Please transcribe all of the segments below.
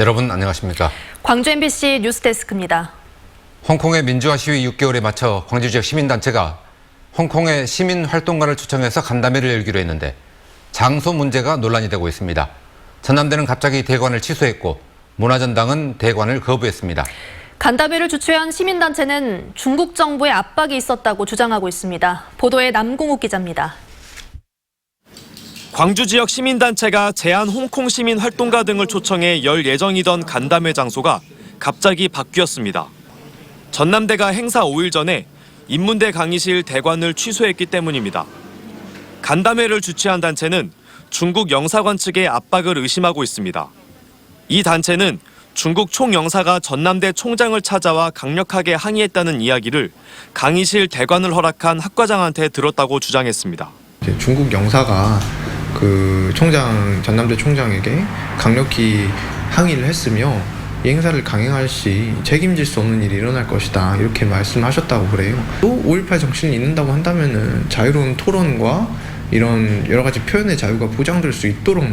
여러분 안녕하십니까? 광주 MBC 뉴스데스크입니다. 홍콩의 민주화 시위 6개월에 맞춰 광주 지역 시민단체가 홍콩의 시민활동가를 초청해서 간담회를 열기로 했는데 장소 문제가 논란이 되고 있습니다. 전남대는 갑자기 대관을 취소했고 문화전당은 대관을 거부했습니다. 간담회를 주최한 시민단체는 중국 정부의 압박이 있었다고 주장하고 있습니다. 보도에 남공욱 기자입니다. 광주 지역 시민단체가 제한 홍콩 시민 활동가 등을 초청해 열 예정이던 간담회 장소가 갑자기 바뀌었습니다. 전남대가 행사 5일 전에 인문대 강의실 대관을 취소했기 때문입니다. 간담회를 주최한 단체는 중국 영사관 측의 압박을 의심하고 있습니다. 이 단체는 중국 총영사가 전남대 총장을 찾아와 강력하게 항의했다는 이야기를 강의실 대관을 허락한 학과장한테 들었다고 주장했습니다. 중국 영사가 전남대 총장에게 강력히 항의를 했으며 이 행사를 강행할 시 책임질 수 없는 일이 일어날 것이다 이렇게 말씀하셨다고 그래요. 또 5.18 정신이 있는다고 한다면은 자유로운 토론과 이런 여러 가지 표현의 자유가 보장될 수 있도록.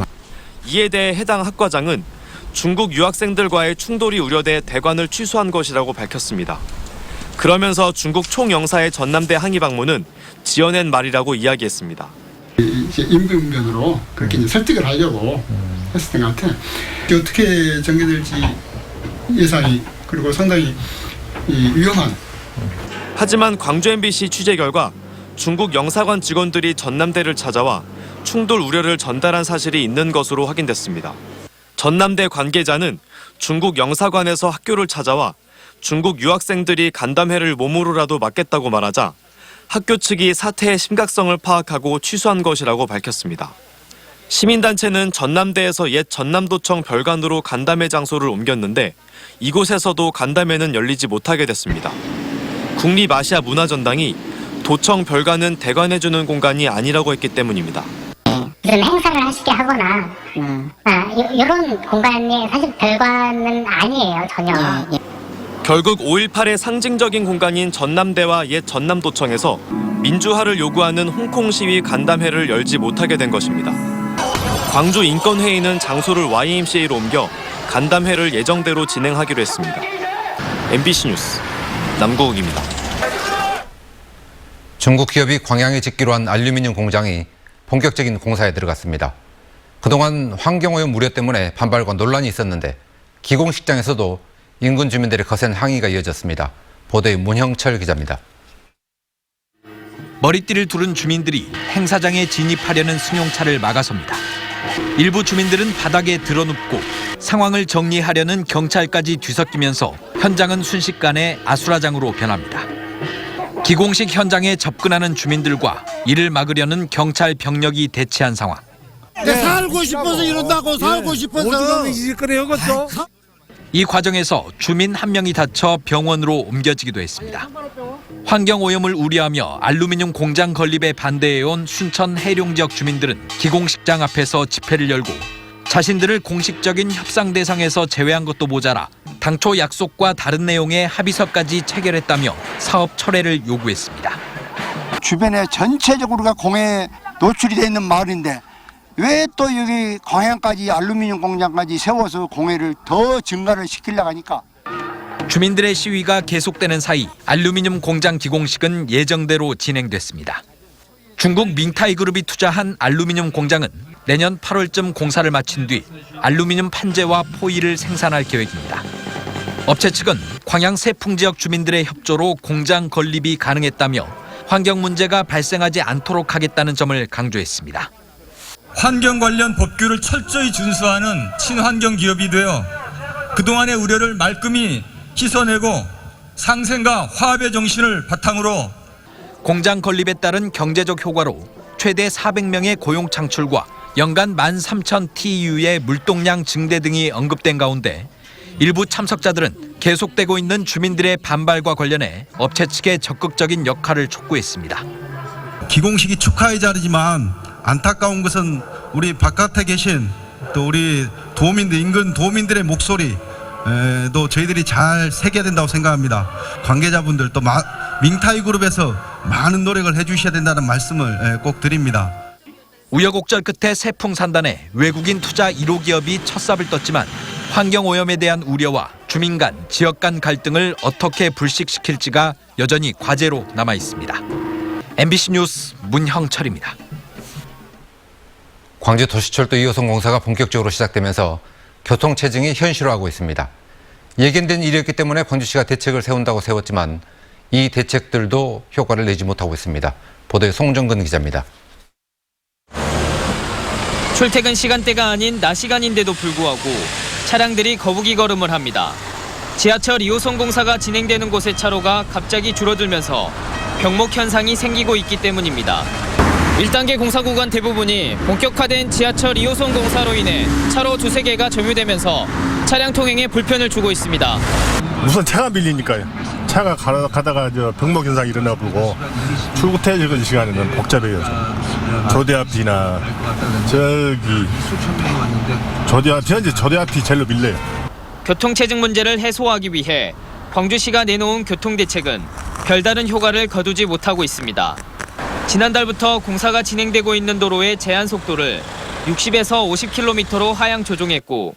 이에 대해 해당 학과장은 중국 유학생들과의 충돌이 우려돼 대관을 취소한 것이라고 밝혔습니다. 그러면서 중국 총영사의 전남대 항의 방문은 지어낸 말이라고 이야기했습니다. 이제 인분면으로 그렇게 이제 설득을 하려고 했을 것 같아. 어떻게 전개될지 예상이 그리고 상당히 위험한. 하지만 광주 MBC 취재 결과 중국 영사관 직원들이 전남대를 찾아와 충돌 우려를 전달한 사실이 있는 것으로 확인됐습니다. 전남대 관계자는 중국 영사관에서 학교를 찾아와 중국 유학생들이 간담회를 몸으로라도 막겠다고 말하자 학교 측이 사태의 심각성을 파악하고 취소한 것이라고 밝혔습니다. 시민단체는 전남대에서 옛 전남도청 별관으로 간담회 장소를 옮겼는데 이곳에서도 간담회는 열리지 못하게 됐습니다. 국립아시아 문화전당이 도청 별관은 대관해주는 공간이 아니라고 했기 때문입니다. 무슨 행사를 하시게 하거나 이런 공간이 사실 별관은 아니에요, 전혀. 결국 5.18의 상징적인 공간인 전남대와 옛 전남도청에서 민주화를 요구하는 홍콩 시위 간담회를 열지 못하게 된 것입니다. 광주 인권회의는 장소를 YMCA로 옮겨 간담회를 예정대로 진행하기로 했습니다. MBC 뉴스 남고욱입니다. 중국 기업이 광양에 짓기로 한 알루미늄 공장이 본격적인 공사에 들어갔습니다. 그동안 환경오염 우려 때문에 반발과 논란이 있었는데 기공식장에서도 인근 주민들의 거센 항의가 이어졌습니다. 보도에 문형철 기자입니다. 머리띠를 두른 주민들이 행사장에 진입하려는 승용차를 막아섭니다. 일부 주민들은 바닥에 드러눕고 상황을 정리하려는 경찰까지 뒤섞이면서 현장은 순식간에 아수라장으로 변합니다. 기공식 현장에 접근하는 주민들과 이를 막으려는 경찰 병력이 대치한 상황. 살고 싶어서 이런다고. 살고 싶어서. 이 과정에서 주민 한 명이 다쳐 병원으로 옮겨지기도 했습니다. 환경오염을 우려하며 알루미늄 공장 건립에 반대해온 순천 해룡 지역 주민들은 기공식장 앞에서 집회를 열고 자신들을 공식적인 협상 대상에서 제외한 것도 모자라 당초 약속과 다른 내용의 합의서까지 체결했다며 사업 철회를 요구했습니다. 주변에 전체적으로가 공해에 노출이 돼 있는 마을인데 왜 또 여기 광양까지 알루미늄 공장까지 세워서 공해를 더 증가를 시키려고 하니까. 주민들의 시위가 계속되는 사이 알루미늄 공장 기공식은 예정대로 진행됐습니다. 중국 밍타이 그룹이 투자한 알루미늄 공장은 내년 8월쯤 공사를 마친 뒤 알루미늄 판재와 포일을 생산할 계획입니다. 업체 측은 광양 세풍 지역 주민들의 협조로 공장 건립이 가능했다며 환경 문제가 발생하지 않도록 하겠다는 점을 강조했습니다. 환경 관련 법규를 철저히 준수하는 친환경 기업이 되어 그동안의 우려를 말끔히 씻어내고 상생과 화합의 정신을 바탕으로 공장 건립에 따른 경제적 효과로 최대 400명의 고용 창출과 연간 13,000TU의 물동량 증대 등이 언급된 가운데 일부 참석자들은 계속되고 있는 주민들의 반발과 관련해 업체 측의 적극적인 역할을 촉구했습니다. 기공식이 축하의 자리지만 안타까운 것은 우리 바깥에 계신 또 우리 도민들, 인근 도민들의 목소리도 저희들이 잘 새겨야 된다고 생각합니다. 관계자분들 또 밍타이 그룹에서 많은 노력을 해주셔야 된다는 말씀을 꼭 드립니다. 우여곡절 끝에 세풍 산단에 외국인 투자 1호 기업이 첫 삽을 떴지만 환경오염에 대한 우려와 주민 간, 지역 간 갈등을 어떻게 불식시킬지가 여전히 과제로 남아 있습니다. MBC 뉴스 문형철입니다. 광주 도시철도 2호선 공사가 본격적으로 시작되면서 교통체증이 현실화하고 있습니다. 예견된 일이었기 때문에 광주시가 대책을 세운다고 세웠지만 이 대책들도 효과를 내지 못하고 있습니다. 보도에 송정근 기자입니다. 출퇴근 시간대가 아닌 낮 시간인데도 불구하고 차량들이 거북이 걸음을 합니다. 지하철 2호선 공사가 진행되는 곳의 차로가 갑자기 줄어들면서 병목 현상이 생기고 있기 때문입니다. 1단계 공사 구간 대부분이 본격화된 지하철 2호선 공사로 인해 차로 두세 개가 점유되면서 차량 통행에 불편을 주고 있습니다. 우선 차가 밀리니까요. 차가 가다가 병목 현상이 일어나고 출퇴근 시간에는 복잡해요. 조대 앞이나 조대 앞이 제일로 밀려요. 교통체증 문제를 해소하기 위해 광주시가 내놓은 교통대책은 별다른 효과를 거두지 못하고 있습니다. 지난달부터 공사가 진행되고 있는 도로의 제한 속도를 60에서 50km로 하향 조정했고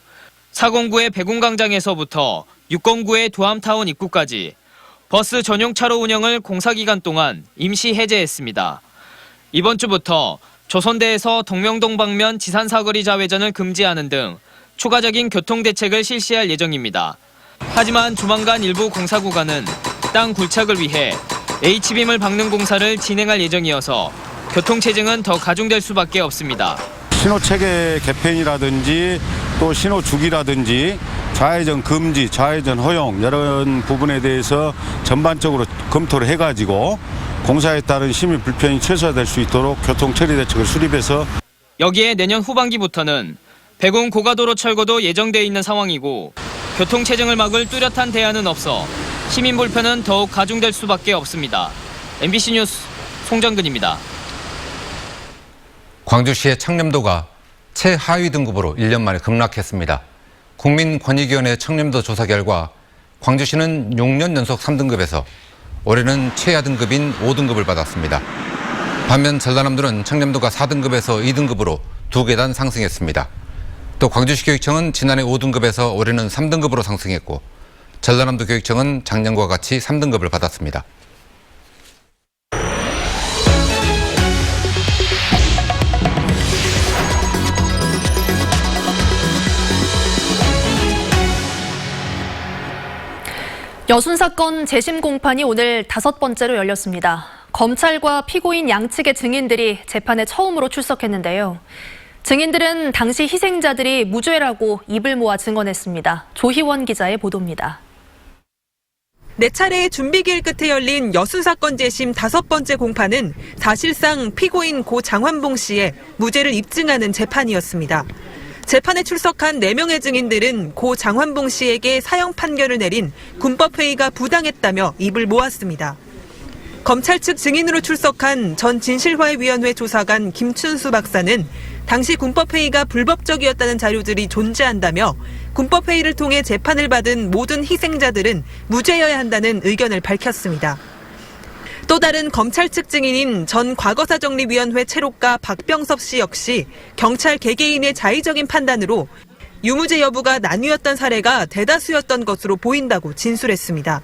409의 백운광장에서부터 609의 도암타운 입구까지 버스 전용 차로 운영을 공사 기간 동안 임시 해제했습니다. 이번 주부터 조선대에서 동명동 방면 지산사거리 좌회전을 금지하는 등 추가적인 교통대책을 실시할 예정입니다. 하지만 조만간 일부 공사 구간은 땅 굴착을 위해 H빔을 박는 공사를 진행할 예정이어서 교통체증은 더 가중될 수밖에 없습니다. 신호체계 개편이라든지 또 신호주기라든지 좌회전 금지, 좌회전 허용 이런 부분에 대해서 전반적으로 검토를 해가지고 공사에 따른 시민 불편이 최소화될 수 있도록 교통처리 대책을 수립해서 여기에 내년 후반기부터는 백운 고가도로 철거도 예정돼 있는 상황이고 교통체증을 막을 뚜렷한 대안은 없어 시민 불편은 더욱 가중될 수밖에 없습니다. MBC 뉴스 송정근입니다. 광주시의 청렴도가 최하위 등급으로 1년 만에 급락했습니다. 국민권익위원회 청렴도 조사 결과 광주시는 6년 연속 3등급에서 올해는 최하 등급인 5등급을 받았습니다. 반면 전라남도는 청렴도가 4등급에서 2등급으로 2계단 상승했습니다. 또 광주시 교육청은 지난해 5등급에서 올해는 3등급으로 상승했고 전라남도 교육청은 작년과 같이 3등급을 받았습니다. 여순 사건 재심 공판이 오늘 5번째로 열렸습니다. 검찰과 피고인 양측의 증인들이 재판에 처음으로 출석했는데요. 증인들은 당시 희생자들이 무죄라고 입을 모아 증언했습니다. 조희원 기자의 보도입니다. 4차례의 준비기일 끝에 열린 여순 사건 재심 5번째 공판은 사실상 피고인 고 장환봉 씨의 무죄를 입증하는 재판이었습니다. 재판에 출석한 4명의 증인들은 고 장환봉 씨에게 사형 판결을 내린 군법회의가 부당했다며 입을 모았습니다. 검찰 측 증인으로 출석한 전 진실화해위원회 조사관 김춘수 박사는 당시 군법회의가 불법적이었다는 자료들이 존재한다며 군법회의를 통해 재판을 받은 모든 희생자들은 무죄여야 한다는 의견을 밝혔습니다. 또 다른 검찰 측 증인인 전 과거사정리위원회 채록가 박병섭 씨 역시 경찰 개개인의 자의적인 판단으로 유무죄 여부가 나뉘었던 사례가 대다수였던 것으로 보인다고 진술했습니다.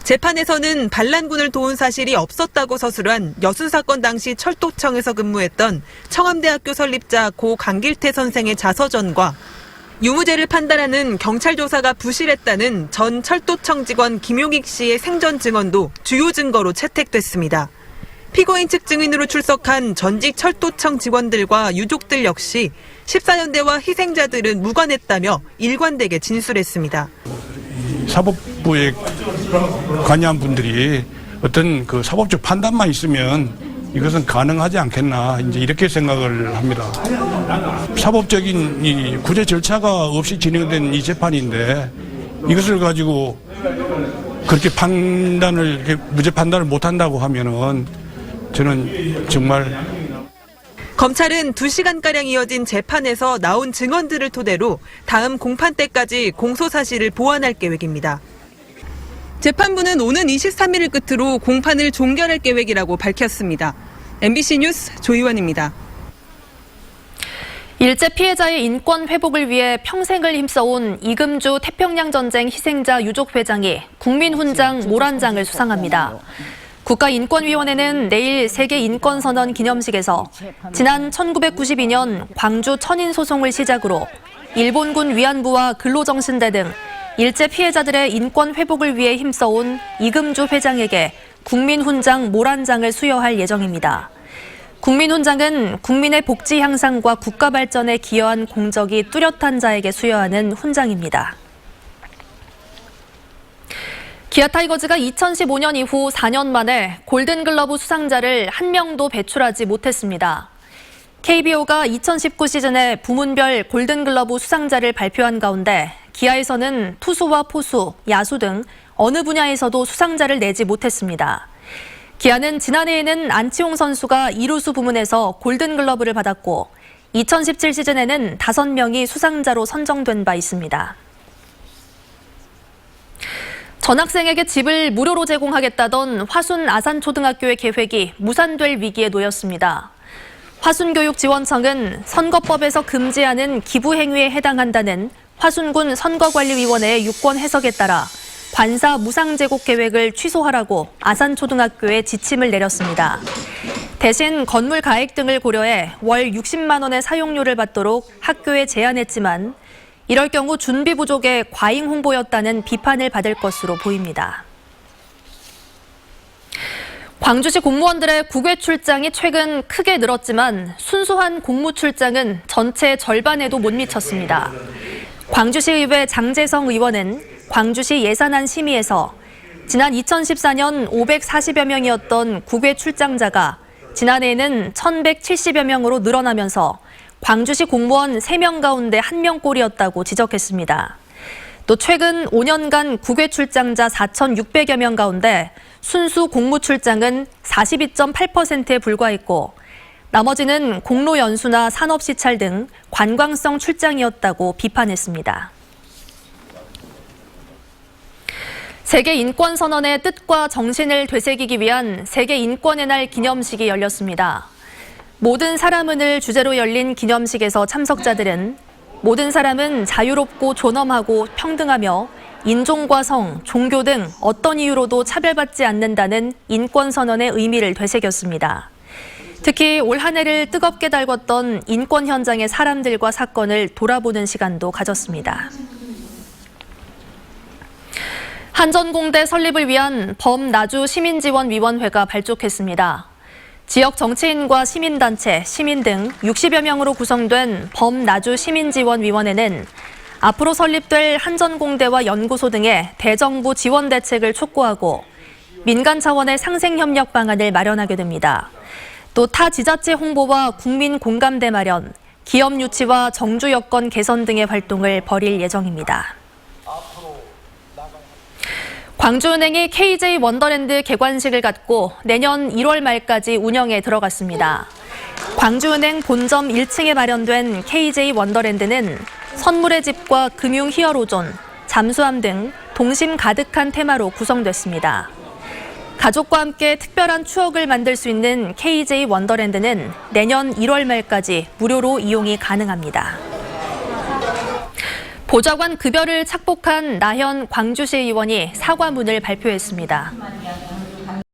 재판에서는 반란군을 도운 사실이 없었다고 서술한 여순 사건 당시 철도청에서 근무했던 청암대학교 설립자 고 강길태 선생의 자서전과 유무죄를 판단하는 경찰 조사가 부실했다는 전 철도청 직원 김용익 씨의 생전 증언도 주요 증거로 채택됐습니다. 피고인 측 증인으로 출석한 전직 철도청 직원들과 유족들 역시 14년대와 희생자들은 무관했다며 일관되게 진술했습니다. 사법부에 관여한 분들이 어떤 그 사법적 판단만 있으면 이것은 가능하지 않겠나 이제 이렇게 생각을 합니다. 사법적인 이 구제 절차가 없이 진행된 이 재판인데 이것을 가지고 그렇게 무죄 판단을 못한다고 하면은 저는 정말 검찰은 2시간가량 이어진 재판에서 나온 증언들을 토대로 다음 공판 때까지 공소 사실을 보완할 계획입니다. 재판부는 오는 23일을 끝으로 공판을 종결할 계획이라고 밝혔습니다. MBC 뉴스 조희원입니다. 일제 피해자의 인권 회복을 위해 평생을 힘써온 이금주 태평양 전쟁 희생자 유족 회장이 국민훈장 모란장을 수상합니다. 국가인권위원회는 내일 세계인권선언 기념식에서 지난 1992년 광주 천인 소송을 시작으로 일본군 위안부와 근로정신대 등 일제 피해자들의 인권 회복을 위해 힘써온 이금주 회장에게 국민훈장 모란장을 수여할 예정입니다. 국민훈장은 국민의 복지 향상과 국가 발전에 기여한 공적이 뚜렷한 자에게 수여하는 훈장입니다. 기아 타이거즈가 2015년 이후 4년 만에 골든글러브 수상자를 한 명도 배출하지 못했습니다. KBO가 2019 시즌에 부문별 골든글러브 수상자를 발표한 가운데 기아에서는 투수와 포수, 야수 등 어느 분야에서도 수상자를 내지 못했습니다. 기아는 지난해에는 안치홍 선수가 이루수 부문에서 골든글러브를 받았고 2017 시즌에는 5명이 수상자로 선정된 바 있습니다. 전학생에게 집을 무료로 제공하겠다던 화순 아산초등학교의 계획이 무산될 위기에 놓였습니다. 화순교육지원청은 선거법에서 금지하는 기부행위에 해당한다는 화순군 선거관리위원회의 유권 해석에 따라 관사 무상 제공 계획을 취소하라고 아산초등학교에 지침을 내렸습니다. 대신 건물 가액 등을 고려해 월 60만 원의 사용료를 받도록 학교에 제안했지만 이럴 경우 준비 부족의 과잉 홍보였다는 비판을 받을 것으로 보입니다. 광주시 공무원들의 국외 출장이 최근 크게 늘었지만 순수한 공무 출장은 전체 절반에도 못 미쳤습니다. 광주시의회 장재성 의원은 광주시 예산안 심의에서 지난 2014년 540여 명이었던 국외 출장자가 지난해에는 1,170여 명으로 늘어나면서 광주시 공무원 3명 가운데 1명꼴이었다고 지적했습니다. 또 최근 5년간 국외 출장자 4,600여 명 가운데 순수 공무 출장은 42.8%에 불과했고 나머지는 공로 연수나 산업 시찰 등 관광성 출장이었다고 비판했습니다. 세계인권선언의 뜻과 정신을 되새기기 위한 세계인권의 날 기념식이 열렸습니다. 모든 사람은을 주제로 열린 기념식에서 참석자들은 모든 사람은 자유롭고 존엄하고 평등하며 인종과 성, 종교 등 어떤 이유로도 차별받지 않는다는 인권선언의 의미를 되새겼습니다. 특히 올 한 해를 뜨겁게 달궜던 인권 현장의 사람들과 사건을 돌아보는 시간도 가졌습니다. 한전공대 설립을 위한 범나주 시민지원위원회가 발족했습니다. 지역 정치인과 시민단체, 시민 등 60여 명으로 구성된 범나주 시민지원위원회는 앞으로 설립될 한전공대와 연구소 등의 대정부 지원 대책을 촉구하고 민간 차원의 상생협력 방안을 마련하게 됩니다. 또 타 지자체 홍보와 국민 공감대 마련, 기업 유치와 정주 여건 개선 등의 활동을 벌일 예정입니다. 광주은행이 KJ 원더랜드 개관식을 갖고 내년 1월 말까지 운영에 들어갔습니다. 광주은행 본점 1층에 마련된 KJ 원더랜드는 선물의 집과 금융 히어로존, 잠수함 등 동심 가득한 테마로 구성됐습니다. 가족과 함께 특별한 추억을 만들 수 있는 KJ 원더랜드는 내년 1월 말까지 무료로 이용이 가능합니다. 보좌관 급여를 착복한 나현 광주시 의원이 사과문을 발표했습니다.